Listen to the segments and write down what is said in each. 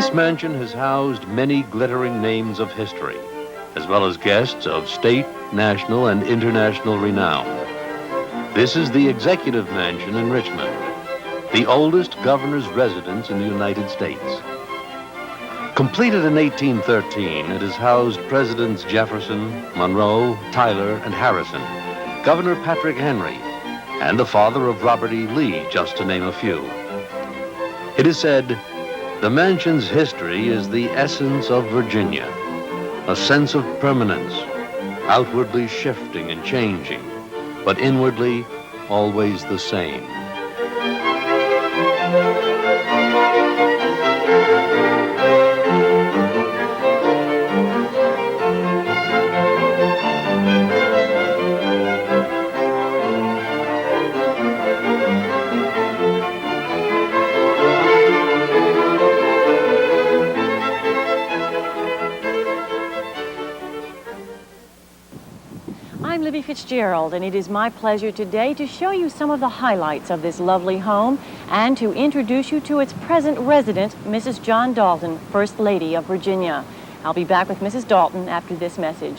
This mansion has housed many glittering names of history, as well as guests of state, national, and international renown. This is the Executive Mansion in Richmond, the oldest governor's residence in the United States. Completed in 1813, it has housed Presidents Jefferson, Monroe, Tyler, and Harrison, Governor Patrick Henry, and the father of Robert E. Lee, just to name a few. It is said, the mansion's history is the essence of Virginia, a sense of permanence, outwardly shifting and changing, but inwardly always the same. I'm Libby Fitzgerald, and it is my pleasure today to show you some of the highlights of this lovely home and to introduce you to its present resident, Mrs. John Dalton, First Lady of Virginia. I'll be back with Mrs. Dalton after this message.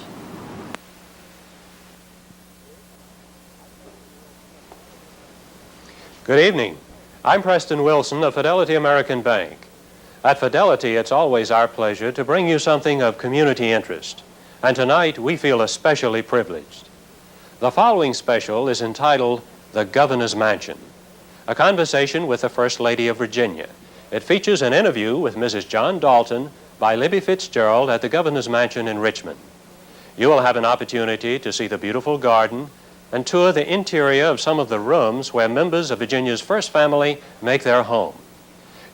Good evening. I'm Preston Wilson of Fidelity American Bank. At Fidelity, it's always our pleasure to bring you something of community interest. And tonight, we feel especially privileged. The following special is entitled The Governor's Mansion, a conversation with the First Lady of Virginia. It features an interview with Mrs. John Dalton by Libby Fitzgerald at the Governor's Mansion in Richmond. You will have an opportunity to see the beautiful garden and tour the interior of some of the rooms where members of Virginia's first family make their home.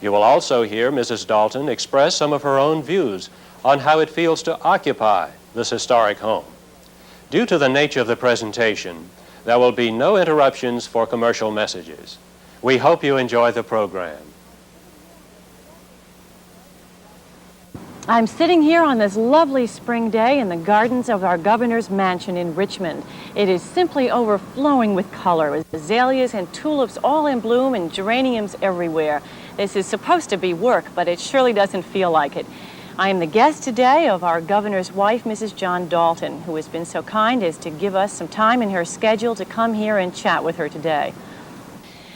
You will also hear Mrs. Dalton express some of her own views on how it feels to occupy this historic home. Due to the nature of the presentation, there will be no interruptions for commercial messages. We hope you enjoy the program. I'm sitting here on this lovely spring day in the gardens of our Governor's Mansion in Richmond. It is simply overflowing with color, with azaleas and tulips all in bloom and geraniums everywhere. This is supposed to be work, but it surely doesn't feel like it. I am the guest today of our governor's wife, Mrs. John Dalton, who has been so kind as to give us some time in her schedule to come here and chat with her today.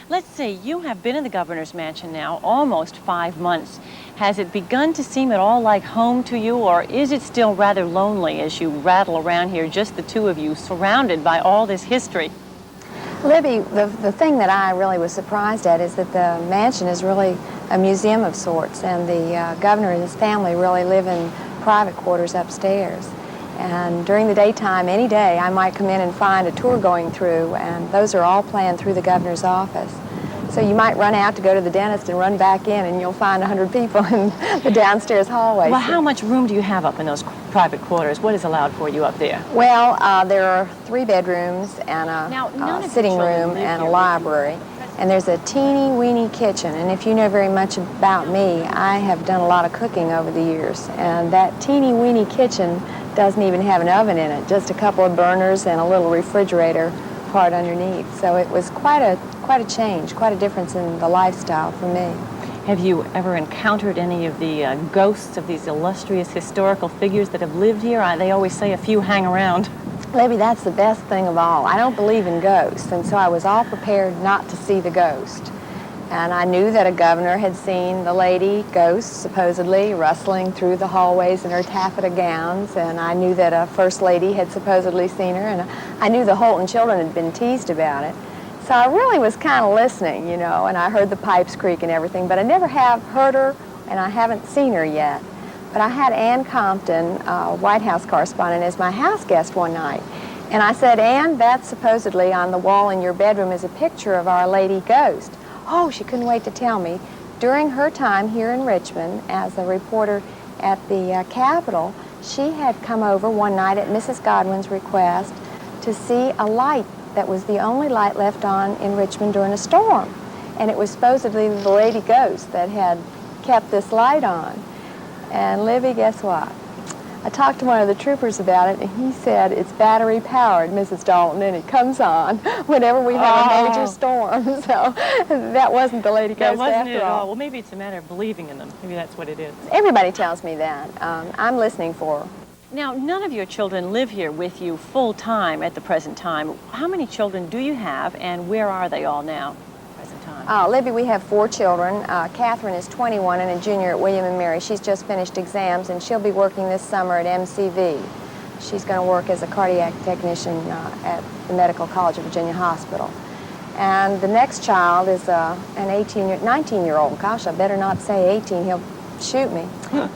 Let's see, you have been in the governor's mansion now almost 5 months. Has it begun to seem at all like home to you, or is it still rather lonely as you rattle around here, just the two of you, surrounded by all this history? Libby, the thing that I really was surprised at is that the mansion is really a museum of sorts, and the governor and his family really live in private quarters upstairs. And during the daytime, any day, I might come in and find a tour going through, and those are all planned through the governor's office. So you might run out to go to the dentist and run back in, and you'll find 100 people in the downstairs hallway. Well, how much room do you have up in those private quarters? What is allowed for you up there? Well, there are 3 bedrooms and a sitting room and a library. And there's a teeny-weeny kitchen. And if you know very much about me, I have done a lot of cooking over the years. And that teeny-weeny kitchen doesn't even have an oven in it, just a couple of burners and a little refrigerator part underneath. So it was quite a change, quite a difference in the lifestyle for me. Have you ever encountered any of the ghosts of these illustrious historical figures that have lived here? They always say a few hang around. Libby, that's the best thing of all. I don't believe in ghosts, and so I was all prepared not to see the ghost. And I knew that a governor had seen the lady ghost, supposedly, rustling through the hallways in her taffeta gowns, and I knew that a first lady had supposedly seen her, and I knew the Holton children had been teased about it. So I really was kind of listening, you know, and I heard the pipes creak and everything, but I never have heard her, and I haven't seen her yet. But I had Ann Compton, White House correspondent, as my house guest one night. And I said, Ann, that supposedly on the wall in your bedroom is a picture of Our Lady Ghost. Oh, she couldn't wait to tell me. During her time here in Richmond as a reporter at the Capitol, she had come over one night at Mrs. Godwin's request to see a light that was the only light left on in Richmond during a storm. And it was supposedly the Lady Ghost that had kept this light on. And Libby, guess what? I talked to one of the troopers about it, and he said it's battery powered, Mrs. Dalton, and it comes on whenever we have a major storm. So that wasn't the Lady That Ghost wasn't it after at all. all. Well, maybe it's a matter of believing in them. Maybe that's what it is. Everybody tells me that. I'm listening for her. Now, none of your children live here with you full time at the present time. How many children do you have, and where are they all now? Present time. Libby, we have 4 children. Catherine is 21 and a junior at William and Mary. She's just finished exams, and she'll be working this summer at MCV. She's going to work as a cardiac technician at the Medical College of Virginia Hospital. And the next child is an 19-year-old. Gosh, I better not say 18. He'll shoot me.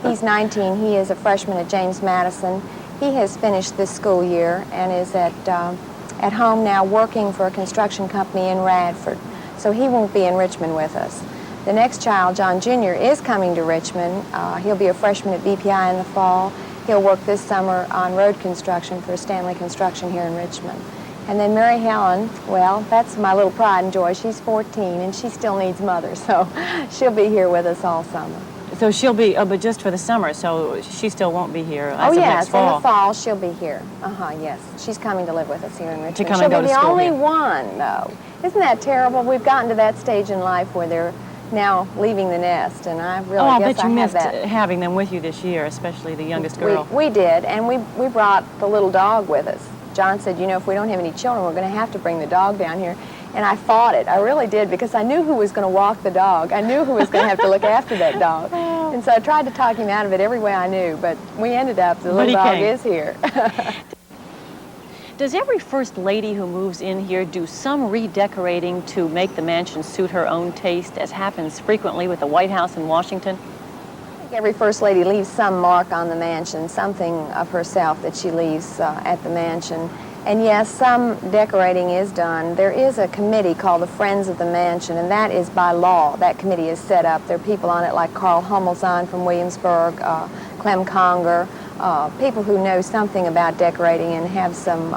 He's 19. He is a freshman at James Madison. He has finished this school year and is at home now working for a construction company in Radford. So he won't be in Richmond with us. The next child, John Jr., is coming to Richmond. He'll be a freshman at BPI in the fall. He'll work this summer on road construction for Stanley Construction here in Richmond. And then Mary Helen, well, that's my little pride and joy. She's 14 and she still needs mother, so she'll be here with us all summer. So she'll be, but just for the summer, so she still won't be here as Oh, of yes, next fall. in the fall she'll be here. Yes. She's coming to live with us here in Richmond. To come she'll and go be to the school only here. one, though. Isn't that terrible? We've gotten to that stage in life where they're now leaving the nest, and I really Oh, I'll guess bet you I have missed that. having them with you this year, especially the youngest girl. We did, and we brought the little dog with us. John said, you know, if we don't have any children, we're going to have to bring the dog down here. And I fought it. I really did, because I knew who was going to walk the dog. I knew who was going to have to look after that dog. And so I tried to talk him out of it every way I knew, but we ended up, the little dog is here. Does every first lady who moves in here do some redecorating to make the mansion suit her own taste, as happens frequently with the White House in Washington? I think every first lady leaves some mark on the mansion, something of herself that she leaves at the mansion. And yes, some decorating is done. There is a committee called the Friends of the Mansion, and that is by law. That committee is set up. There are people on it like Carl Hummelzahn from Williamsburg, Clem Conger, people who know something about decorating and have some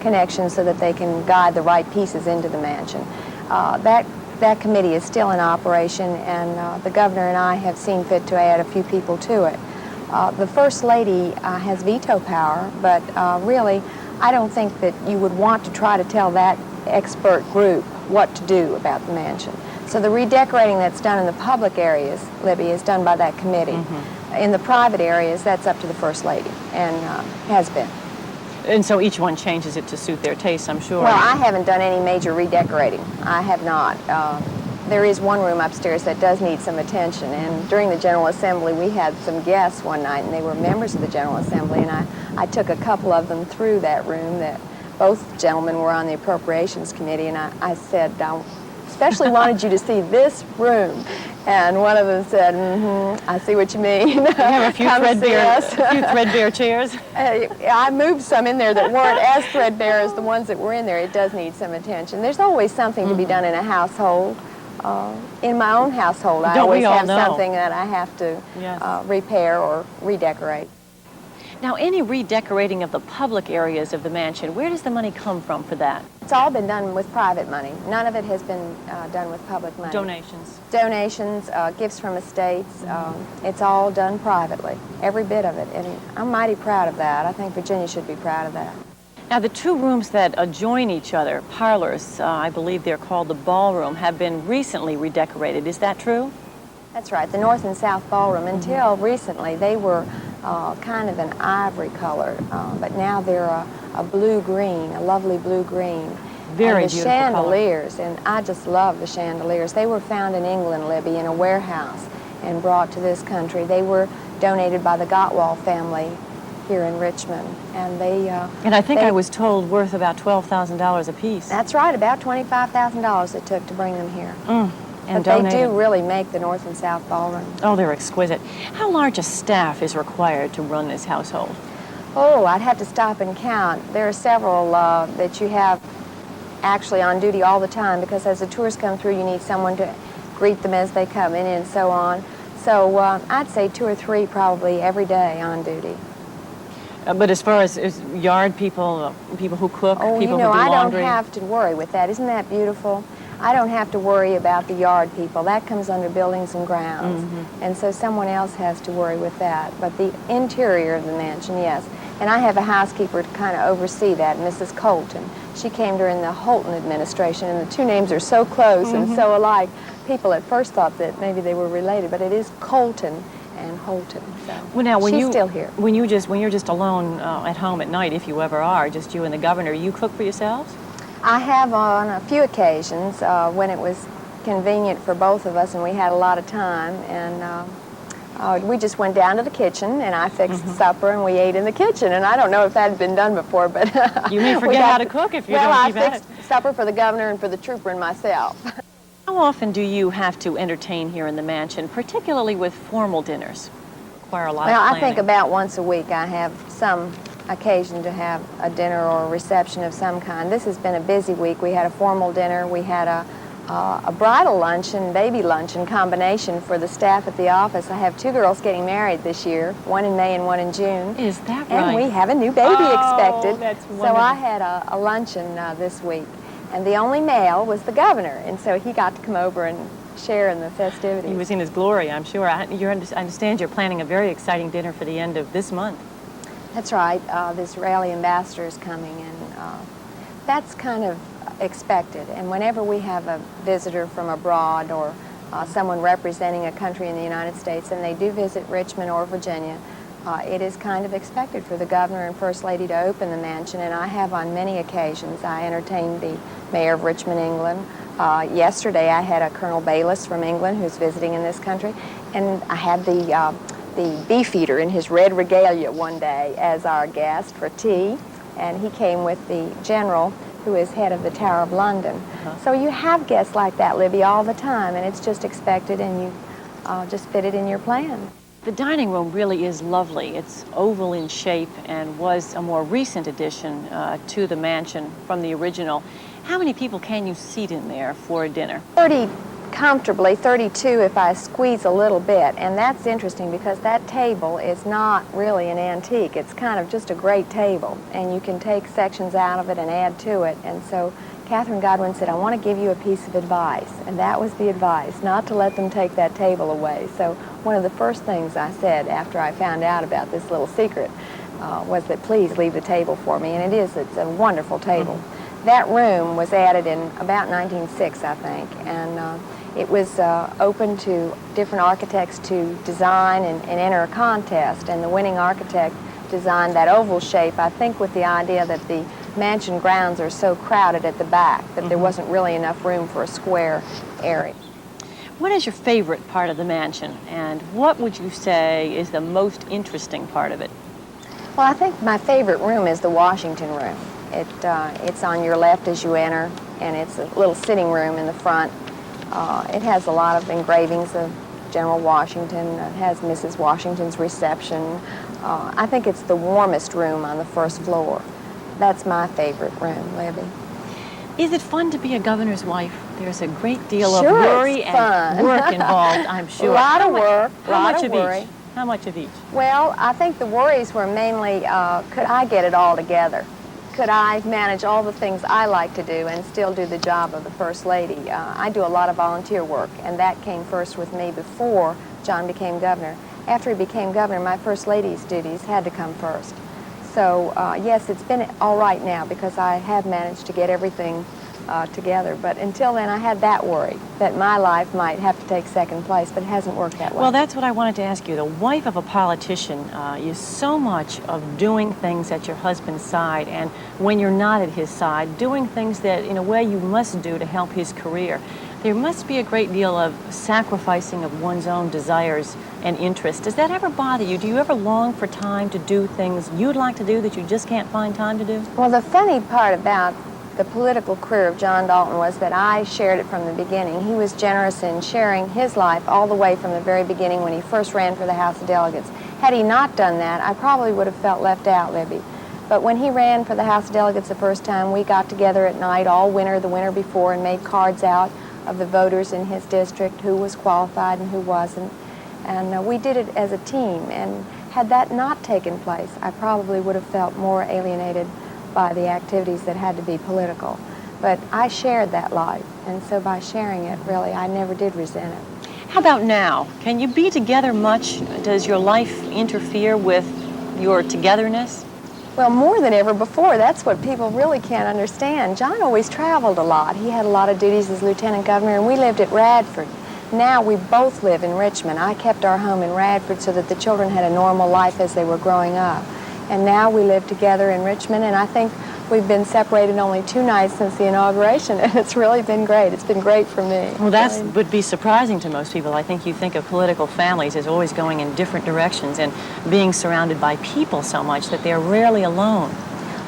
connections so that they can guide the right pieces into the mansion. That committee is still in operation, and the governor and I have seen fit to add a few people to it. The First Lady has veto power, but really, I don't think that you would want to try to tell that expert group what to do about the mansion. So the redecorating that's done in the public areas, Libby, is done by that committee. Mm-hmm. In the private areas, that's up to the First Lady, and has been. And so each one changes it to suit their taste, I'm sure. Well, I haven't done any major redecorating. I have not. There is one room upstairs that does need some attention, and during the General Assembly we had some guests one night, and they were members of the General Assembly, and I took a couple of them through that room. That both gentlemen were on the Appropriations Committee, and I said, I especially wanted you to see this room. And one of them said, I see what you mean. You have a few threadbare chairs? I moved some in there that weren't as threadbare as the ones that were in there. It does need some attention. There's always something to be done in a household. In my own household, I always have something that I have to repair or redecorate. Now, any redecorating of the public areas of the mansion, where does the money come from for that? It's all been done with private money. None of it has been done with public money. Donations? Donations, gifts from estates. It's all done privately, every bit of it. And I'm mighty proud of that. I think Virginia should be proud of that. Now, the two rooms that adjoin each other, parlors, I believe they're called the ballroom, have been recently redecorated. Is that true? That's right. The North and South Ballroom, until recently, they were kind of an ivory color, but now they're a blue-green, a lovely blue-green. Very and the beautiful chandeliers, color. and I just love the chandeliers. They were found in England, Libby, in a warehouse and brought to this country. They were donated by the Gottwald family here in Richmond, and and I think I was told worth about $12,000 a piece. That's right, about $25,000 it took to bring them here. And but donated. They do really make the North and South Ballrooms. Oh, they're exquisite. How large a staff is required to run this household? Oh, I'd have to stop and count. There are several that you have actually on duty all the time, because as the tours come through, you need someone to greet them as they come in and so on. So I'd say 2 or 3 probably every day on duty. But as far as yard people, people who cook, people who do laundry? I don't have to worry with that. Isn't that beautiful? I don't have to worry about the yard people. That comes under buildings and grounds. And so someone else has to worry with that. But the interior of the mansion, yes. And I have a housekeeper to kind of oversee that, Mrs. Colton. She came during the Holton administration, and the two names are so close and so alike. People at first thought that maybe they were related, but it is Colton and Holton. So Well, now, when she's still here. When you're just alone at home at night, if you ever are, just you and the governor, you cook for yourselves? I have on a few occasions when it was convenient for both of us and we had a lot of time, and we just went down to the kitchen and I fixed supper and we ate in the kitchen. And I don't know if that had been done before, but you may forget how to cook if you don't keep at it. Well, I fixed supper for the governor and for the trooper and myself. How often do you have to entertain here in the mansion, particularly with formal dinners? Require a lot of planning. I think about once a week I have some occasion to have a dinner or a reception of some kind. This has been a busy week. We had a formal dinner. We had a bridal luncheon, baby luncheon combination for the staff at the office. I have two girls getting married this year, one in May and one in June. Is that right? And we have a new baby expected. That's wonderful. So I had a luncheon this week. And the only male was the governor. And so he got to come over and share in the festivities. He was in his glory, I'm sure. I understand you're planning a very exciting dinner for the end of this month. That's right. The Israeli ambassador is coming, and that's kind of expected. And whenever we have a visitor from abroad or someone representing a country in the United States and they do visit Richmond or Virginia, it is kind of expected for the governor and first lady to open the mansion. And I have on many occasions. I entertained the mayor of Richmond, England. Yesterday I had a Colonel Bayless from England who's visiting in this country, and I had the beefeater in his red regalia one day as our guest for tea, and he came with the general who is head of the Tower of London. So you have guests like that, Libby, all the time, and it's just expected, and you just fit it in your plan. The dining room really is lovely. It's oval in shape and was a more recent addition to the mansion from the original. How many people can you seat in there for a dinner? 30 comfortably, 32 if I squeeze a little bit. And that's interesting because that table is not really an antique. It's kind of just a great table. And you can take sections out of it and add to it. And so Catherine Godwin said, I want to give you a piece of advice. And that was the advice, not to let them take that table away. So one of the first things I said after I found out about this little secret was that please leave the table for me. And it's a wonderful table. That room was added in about 1906, I think, and it was open to different architects to design and enter a contest, and the winning architect designed that oval shape, I think with the idea that the mansion grounds are so crowded at the back that there wasn't really enough room for a square area. What is your favorite part of the mansion, and what would you say is the most interesting part of it? Well, I think my favorite room is the Washington room. It's on your left as you enter, and it's a little sitting room in the front. It has a lot of engravings of General Washington. It has Mrs. Washington's reception. I think it's the warmest room on the first floor. That's my favorite room, Libby. Is it fun to be a governor's wife? There's a great deal of Sure, worry it's and fun. work involved, I'm sure. A lot of work, a lot much of of worry. each? How much of each? Well, I think the worries were mainly, could I get it all together? Could I manage all the things I like to do and still do the job of the First Lady? I do a lot of volunteer work, and that came first with me before John became governor. After he became governor, my First Lady's duties had to come first. So, yes, it's been all right now because I have managed to get everything together. But until then, I had that worry that my life might have to take second place, but it hasn't worked that way. Well, that's what I wanted to ask you. The wife of a politician is so much of doing things at your husband's side, and when you're not at his side, doing things that, in a way, you must do to help his career. There must be a great deal of sacrificing of one's own desires and interests. Does that ever bother you? Do you ever long for time to do things you'd like to do that you just can't find time to do? Well, the funny part about the political career of John Dalton was that I shared it from the beginning. He was generous in sharing his life all the way from the very beginning when he first ran for the House of Delegates. Had he not done that, I probably would have felt left out, Libby. But when he ran for the House of Delegates the first time, we got together at night all winter, the winter before, and made cards out of the voters in his district, who was qualified and who wasn't. And we did it as a team. And had that not taken place, I probably would have felt more alienated by the activities that had to be political. But I shared that life, and so by sharing it, really, I never did resent it. How about now? Can you be together much? Does your life interfere with your togetherness? Well, more than ever before. That's what people really can't understand. John always traveled a lot. He had a lot of duties as lieutenant governor, and we lived at Radford. Now we both live in Richmond. I kept our home in Radford so that the children had a normal life as they were growing up. And now we live together in Richmond, and I think we've been separated only 2 nights since the inauguration, and it's really been great. It's been great for me. Well, that would be surprising to most people. I think you think of political families as always going in different directions and being surrounded by people so much that they're rarely alone.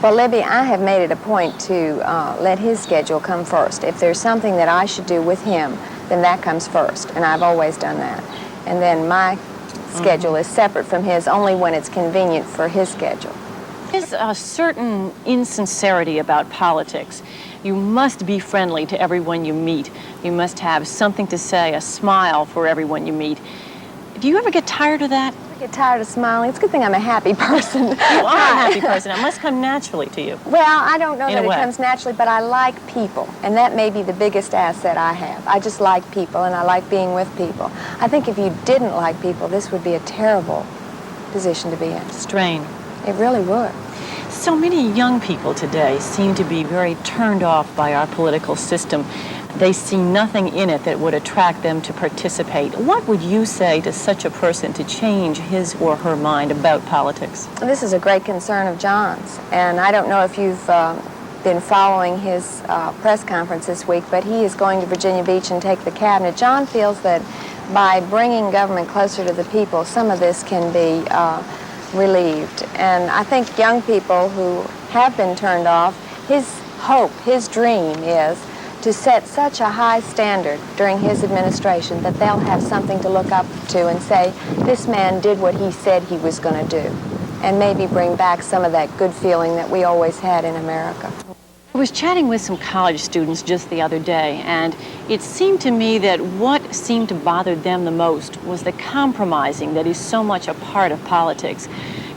Well, Libby, I have made it a point to let his schedule come first. If there's something that I should do with him, then that comes first, and I've always done that. And then my schedule is separate from his only when it's convenient for his schedule. There's a certain insincerity about politics. You must be friendly to everyone you meet. You must have something to say, a smile for everyone you meet. Do you ever get tired of that? I get tired of smiling. It's a good thing I'm a happy person. You are a happy person. It must come naturally to you. Well, I don't know that it way. comes naturally, but I like people, and that may be the biggest asset I have. I just like people, and I like being with people. I think if you didn't like people, this would be a terrible position to be in. Strain. It really would. So many young people today seem to be very turned off by our political system. They see nothing in it that would attract them to participate. What would you say to such a person to change his or her mind about politics? This is a great concern of John's, and I don't know if you've been following his press conference this week, but he is going to Virginia Beach and take the cabinet. John feels that by bringing government closer to the people, some of this can be relieved. And I think young people who have been turned off, his hope, his dream is to set such a high standard during his administration that they'll have something to look up to and say, this man did what he said he was going to do, and maybe bring back some of that good feeling that we always had in America. I was chatting with some college students just the other day, and it seemed to me that what seemed to bother them the most was the compromising that is so much a part of politics.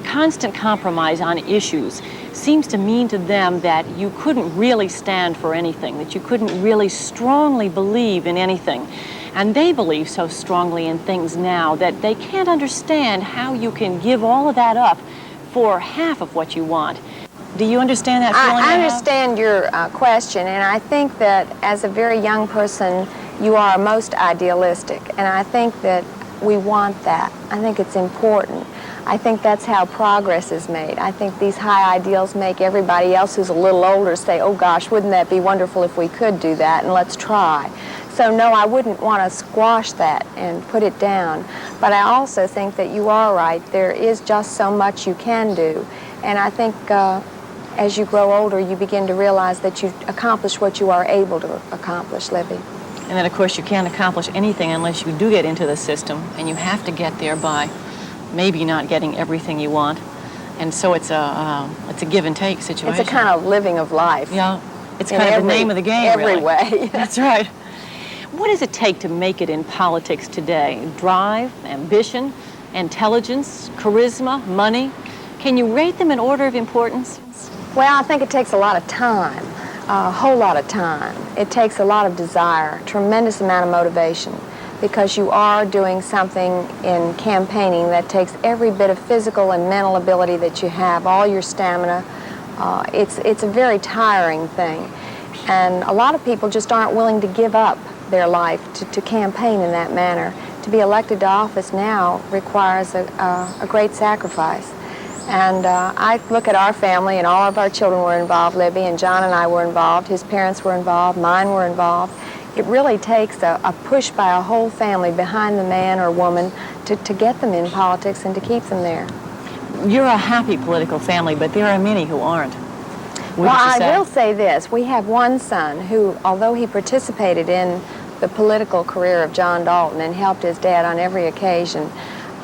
Constant compromise on issues seems to mean to them that you couldn't really stand for anything, that you couldn't really strongly believe in anything. And they believe so strongly in things now that they can't understand how you can give all of that up for half of what you want. Do you understand that feeling? I understand your question, and I think that as a very young person, you are most idealistic, and I think that we want that. I think it's important. I think that's how progress is made. I think these high ideals make everybody else who's a little older say, oh gosh, wouldn't that be wonderful if we could do that, and let's try. So no, I wouldn't want to squash that and put it down. But I also think that you are right. There is just so much you can do. And I think as you grow older, you begin to realize that you accomplish what you are able to accomplish, Libby. And then, of course, you can't accomplish anything unless you do get into the system, and you have to get there by maybe not getting everything you want. And so it's a give and take situation. It's a kind of living of life. Yeah, it's kind of the name of the game, every really. way. That's right. What does it take to make it in politics today? Drive, ambition, intelligence, charisma, money? Can you rate them in order of importance? Well, I think it takes a lot of time, a whole lot of time. It takes a lot of desire, a tremendous amount of motivation, because you are doing something in campaigning that takes every bit of physical and mental ability that you have, all your stamina. It's a very tiring thing. And a lot of people just aren't willing to give up their life to campaign in that manner. To be elected to office now requires a great sacrifice. And I look at our family, and all of our children were involved, Libby, and John and I were involved, his parents were involved, mine were involved. It really takes a push by a whole family behind the man or woman to get them in politics and to keep them there. You're a happy political family, but there are many who aren't. Well, I will say this. We have one son who, although he participated in the political career of John Dalton and helped his dad on every occasion,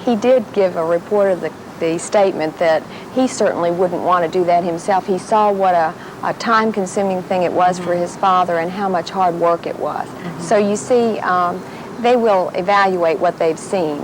he did give a report of the statement that he certainly wouldn't want to do that himself. He saw what a time-consuming thing it was for his father and how much hard work it was. So you see, they will evaluate what they've seen.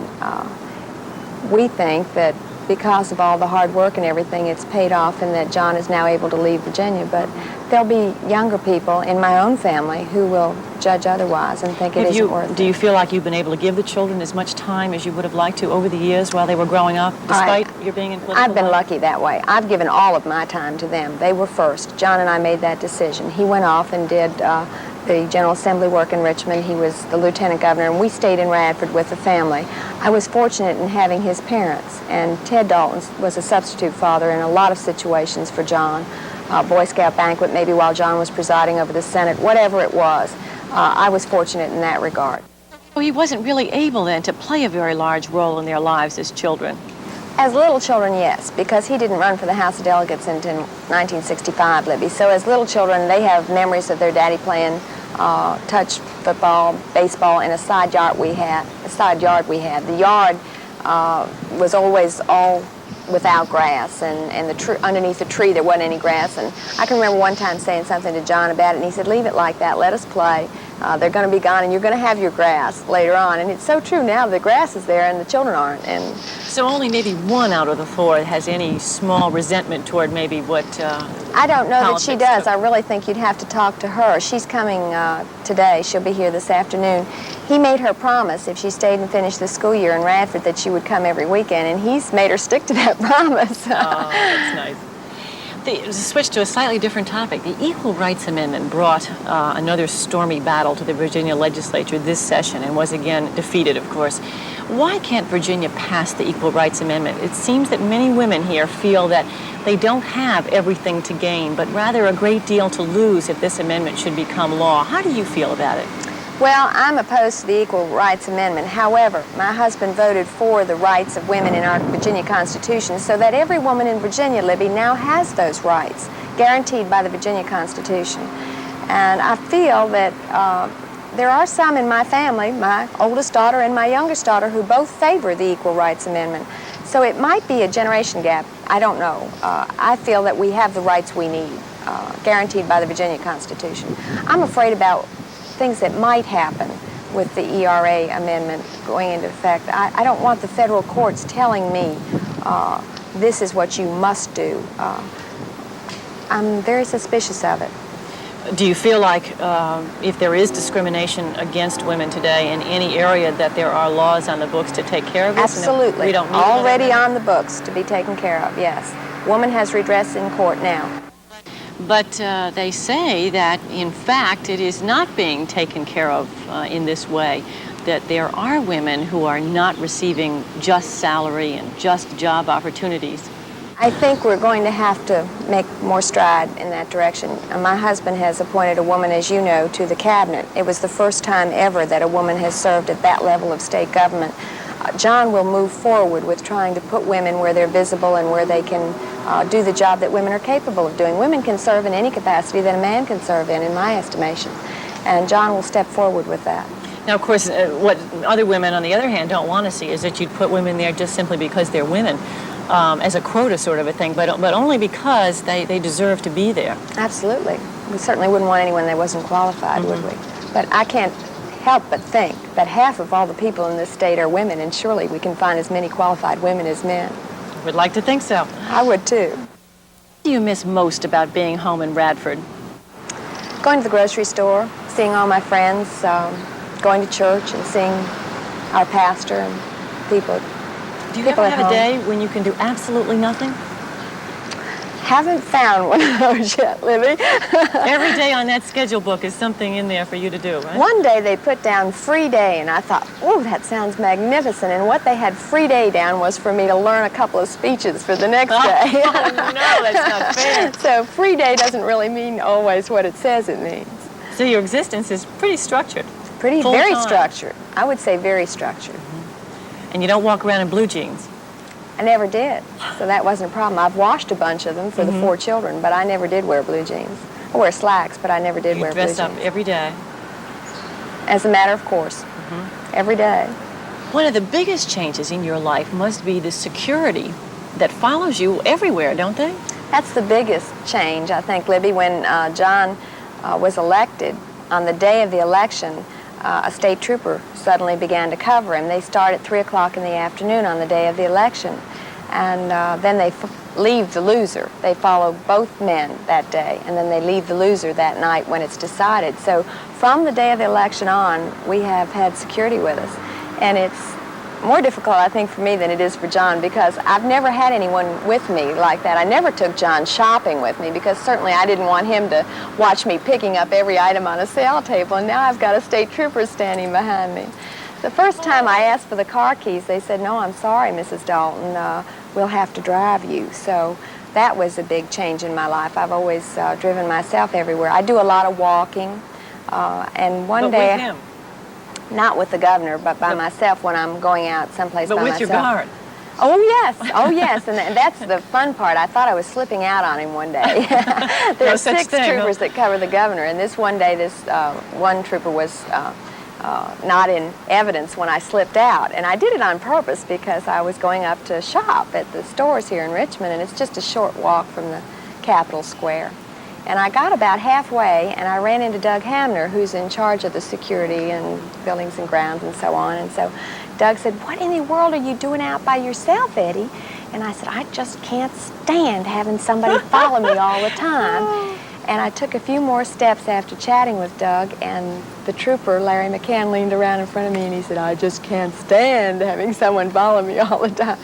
We think that because of all the hard work and everything, it's paid off and that John is now able to leave Virginia. But there'll be younger people in my own family who will judge otherwise and think it isn't worth it. Do you feel like you've been able to give the children as much time as you would have liked to over the years while they were growing up, despite your being in political I've been life? lucky that way. I've given all of my time to them. They were first. John and I made that decision. He went off and did the General Assembly work in Richmond. He was the lieutenant governor, and we stayed in Radford with the family. I was fortunate in having his parents, and Ted Dalton was a substitute father in a lot of situations for John. Boy Scout banquet, maybe while John was presiding over the Senate, whatever it was. I was fortunate in that regard. So he wasn't really able then to play a very large role in their lives as children. As little children, yes, because he didn't run for the House of Delegates until 1965, Libby. So as little children, they have memories of their daddy playing touch football, baseball in a side yard we had. The yard was always all without grass, and underneath the tree there wasn't any grass. And I can remember one time saying something to John about it, and he said, "Leave it like that, let us play. They're going to be gone, and you're going to have your grass later on." And it's so true now. The grass is there, and the children aren't. And so only maybe one out of the four has any small resentment toward maybe what I don't know that she does. took. I really think you'd have to talk to her. She's coming today. She'll be here this afternoon. He made her promise if she stayed and finished the school year in Radford that she would come every weekend, and he's made her stick to that promise. Oh, that's nice. To switch to a slightly different topic, the Equal Rights Amendment brought another stormy battle to the Virginia legislature this session and was again defeated, of course. Why can't Virginia pass the Equal Rights Amendment? It seems that many women here feel that they don't have everything to gain, but rather a great deal to lose if this amendment should become law. How do you feel about it? Well, I'm opposed to the Equal Rights Amendment. However, my husband voted for the rights of women in our Virginia Constitution so that every woman in Virginia, Libby, now has those rights guaranteed by the Virginia Constitution. And I feel that there are some in my family, my oldest daughter and my youngest daughter, who both favor the Equal Rights Amendment. So it might be a generation gap. I don't know. I feel that we have the rights we need, guaranteed by the Virginia Constitution. I'm afraid about things that might happen with the ERA amendment going into effect. I don't want the federal courts telling me this is what you must do. I'm very suspicious of it. Do you feel like if there is discrimination against women today in any area that there are laws on the books to take care of this? Absolutely. We don't need already on the books to be taken care of, yes. Woman has redress in court now. But they say that, in fact, it is not being taken care of in this way, that there are women who are not receiving just salary and just job opportunities. I think we're going to have to make more stride in that direction. My husband has appointed a woman, as you know, to the cabinet. It was the first time ever that a woman has served at that level of state government. John will move forward with trying to put women where they're visible and where they can do the job that women are capable of doing. Women can serve in any capacity that a man can serve in my estimation. And John will step forward with that. Now, of course, what other women, on the other hand, don't want to see is that you'd put women there just simply because they're women, as a quota sort of a thing, but only because they deserve to be there. Absolutely. We certainly wouldn't want anyone that wasn't qualified, would we? But I can't help but think that half of all the people in this state are women, and surely we can find as many qualified women as men. Would like to think so. I would too. What do you miss most about being home in Radford? Going to the grocery store, seeing all my friends, going to church and seeing our pastor and people. Do you ever have a day when you can do absolutely nothing? Haven't found one of those yet, Libby. Every day on that schedule book is something in there for you to do, right? One day they put down free day, and I thought, oh, that sounds magnificent. And what they had free day down was for me to learn a couple of speeches for the next day. Oh, no, that's not fair. So free day doesn't really mean always what it says it means. So your existence is pretty structured. Very structured. I would say very structured. And you don't walk around in blue jeans. I never did, so that wasn't a problem. I've washed a bunch of them for the 4 children, but I never did wear blue jeans. I wear slacks, but I never did wear blue jeans. You dress up every day. As a matter of course, every day. One of the biggest changes in your life must be the security that follows you everywhere, don't they? That's the biggest change, I think, Libby. When John was elected, on the day of the election, a state trooper suddenly began to cover him. They start at 3 o'clock in the afternoon on the day of the election. And then they leave the loser. They follow both men that day, and then they leave the loser that night when it's decided. So from the day of the election on, we have had security with us. And it's more difficult, I think, for me than it is for John, because I've never had anyone with me like that. I never took John shopping with me, because certainly I didn't want him to watch me picking up every item on a sale table, and now I've got a state trooper standing behind me. The first time I asked for the car keys, they said, "No, I'm sorry, Mrs. Dalton, we'll have to drive you." So that was a big change in my life. I've always driven myself everywhere. I do a lot of walking, and one day... With him? Not with the governor, but by myself when I'm going out someplace by myself. But with your guard? Oh, yes. Oh, yes. And that's the fun part. I thought I was slipping out on him one day. There are 6 troopers that cover the governor, and this one day, this one trooper was not in evidence when I slipped out. And I did it on purpose because I was going up to shop at the stores here in Richmond, and it's just a short walk from the Capitol Square. And I got about halfway, and I ran into Doug Hamner, who's in charge of the security and buildings and grounds and so on. And so Doug said, "What in the world are you doing out by yourself, Eddie?" And I said, "I just can't stand having somebody follow me all the time." And I took a few more steps after chatting with Doug, and the trooper, Larry McCann, leaned around in front of me and he said, "I just can't stand having someone follow me all the time."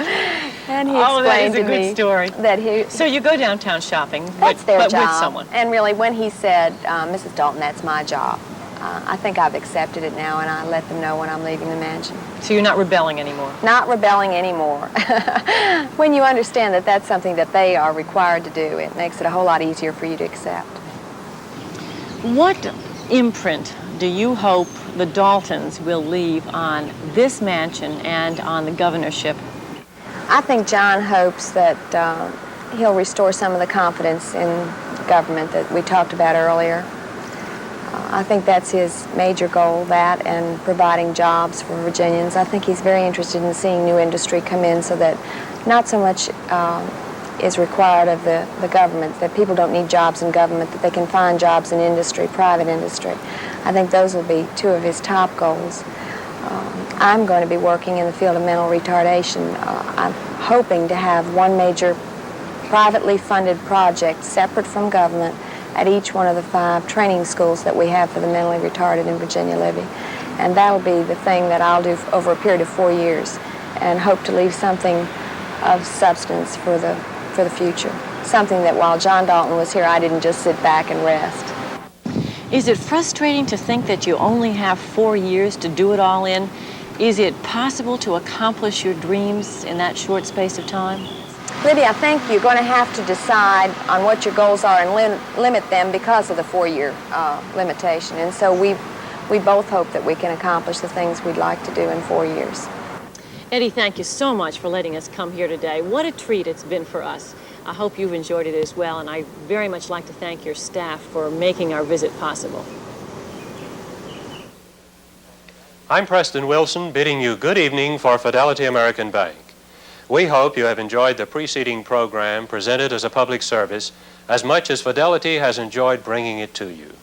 And he explained to me that he... So you go downtown shopping, That's their but job. with someone. And really, when he said, "Mrs. Dalton, that's my job," I think I've accepted it now, and I let them know when I'm leaving the mansion. So you're not rebelling anymore? Not rebelling anymore. When you understand that that's something that they are required to do, it makes it a whole lot easier for you to accept. What imprint do you hope the Daltons will leave on this mansion and on the governorship? I think John hopes that he'll restore some of the confidence in government that we talked about earlier. I think that's his major goal, that and providing jobs for Virginians. I think he's very interested in seeing new industry come in so that not so much is required of the government, that people don't need jobs in government, that they can find jobs in industry, private industry. I think those will be 2 of his top goals. I'm going to be working in the field of mental retardation. I'm hoping to have one major privately funded project separate from government at each one of the 5 training schools that we have for the mentally retarded in Virginia Libby. And that'll be the thing that I'll do over a period of 4 years and hope to leave something of substance for the future. Something that while John Dalton was here, I didn't just sit back and rest. Is it frustrating to think that you only have 4 years to do it all in? Is it possible to accomplish your dreams in that short space of time? Libby, I think you're going to have to decide on what your goals are and limit them because of the 4-year limitation. And so we both hope that we can accomplish the things we'd like to do in 4 years. Eddie, thank you so much for letting us come here today. What a treat it's been for us. I hope you've enjoyed it as well, and I very much like to thank your staff for making our visit possible. I'm Preston Wilson, bidding you good evening for Fidelity American Bank. We hope you have enjoyed the preceding program presented as a public service as much as Fidelity has enjoyed bringing it to you.